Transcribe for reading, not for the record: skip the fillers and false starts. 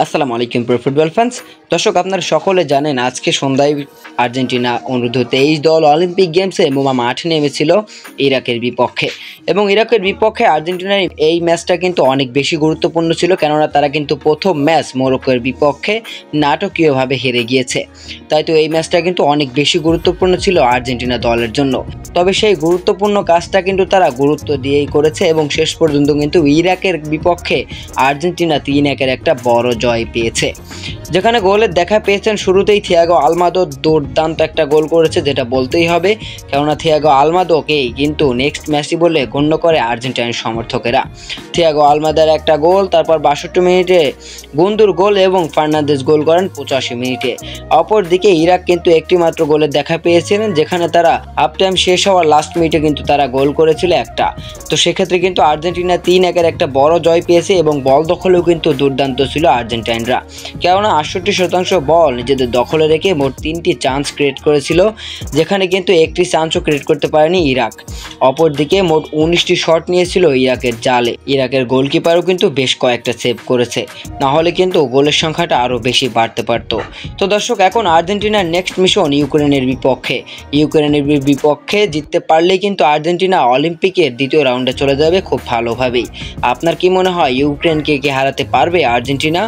আসসালামু আলাইকুম প্রিয় ফুটবল ফ্যান্স। দর্শক, আপনারা সকলে জানেন আজকে সন্ধ্যায় আর্জেন্টিনা অনূর্ধ্ব-23 দল অলিম্পিক গেমসে মাঠে নেমেছিল ইরাকের বিপক্ষে। এবং ইরাকের বিপক্ষে আর্জেন্টিনার এই ম্যাচটা কিন্তু অনেক বেশি গুরুত্বপূর্ণ ছিল, কেননা তারা কিন্তু প্রথম ম্যাচ মরক্কোর বিপক্ষে নাটকীয়ভাবে হেরে গিয়েছে। তাই তো এই ম্যাচটা কিন্তু অনেক বেশি গুরুত্বপূর্ণ ছিল আর্জেন্টিনা দলের জন্য। তবে সেই গুরুত্বপূর্ণ কাজটা কিন্তু তারা গুরুত্ব দিয়েই করেছে এবং শেষ পর্যন্ত কিন্তু ইরাকের বিপক্ষে আর্জেন্টিনা 3-1 একটা বড় জয় পেয়েছে। যেখানে গোলের দেখা পেয়েছেন শুরুতেই থিয়াগো আলমাদো, দুর্দান্ত একটা গোল করেছে, যেটা বলতেই হবে, কেননা থিয়াগো আলমাদোকেই কিন্তু নেক্সট মেসি বলে গণ্য করে আর্জেন্টিনার সমর্থকেরা। থিয়াগো আলমাদার একটা গোল, তারপর 62 মিনিটে গুন্দুর গোল এবং ফার্নান্দেজ গোল করেন 85 মিনিটে। অপরদিকে ইরাক কিন্তু একটি মাত্র গোলের দেখা পেয়েছিলেন, যেখানে তারা হাফ টাইম শেষ হওয়ার লাস্ট মিনিটে কিন্তু তারা গোল করেছিল একটা। তো সেক্ষেত্রে কিন্তু আর্জেন্টিনা 3-1 একটা বড় জয় পেয়েছে এবং বল দখলেও কিন্তু দুর্দান্ত ছিল আর্জেন্টাইনরা, কেননা 68% বল নিজেদের দখলে রেখে মোট 3টি চান্স ক্রিয়েট করেছিল, যেখানে কিন্তু একটি চান্সও ক্রিয়েট করতে পারেনি ইরাক। অপরদিকে মোট 19টি শট নিয়েছিল ইরাকের জালে। ইরাকের গোলকিপারও কিন্তু বেশ কয়েকটা সেভ করেছে, না হলে কিন্তু গোলের সংখ্যাটা আরও বেশি বাড়তে পারত। তো দর্শক, এখন আর্জেন্টিনার নেক্সট মিশন ইউক্রেনের বিপক্ষে। ইউক্রেনের বিপক্ষে জিততে পারলেই কিন্তু আর্জেন্টিনা অলিম্পিকের দ্বিতীয় রাউন্ডে চলে যাবে খুব ভালোভাবেই। আপনার কি মনে হয়, ইউক্রেনকে কি হারাতে পারবে আর্জেন্টিনা?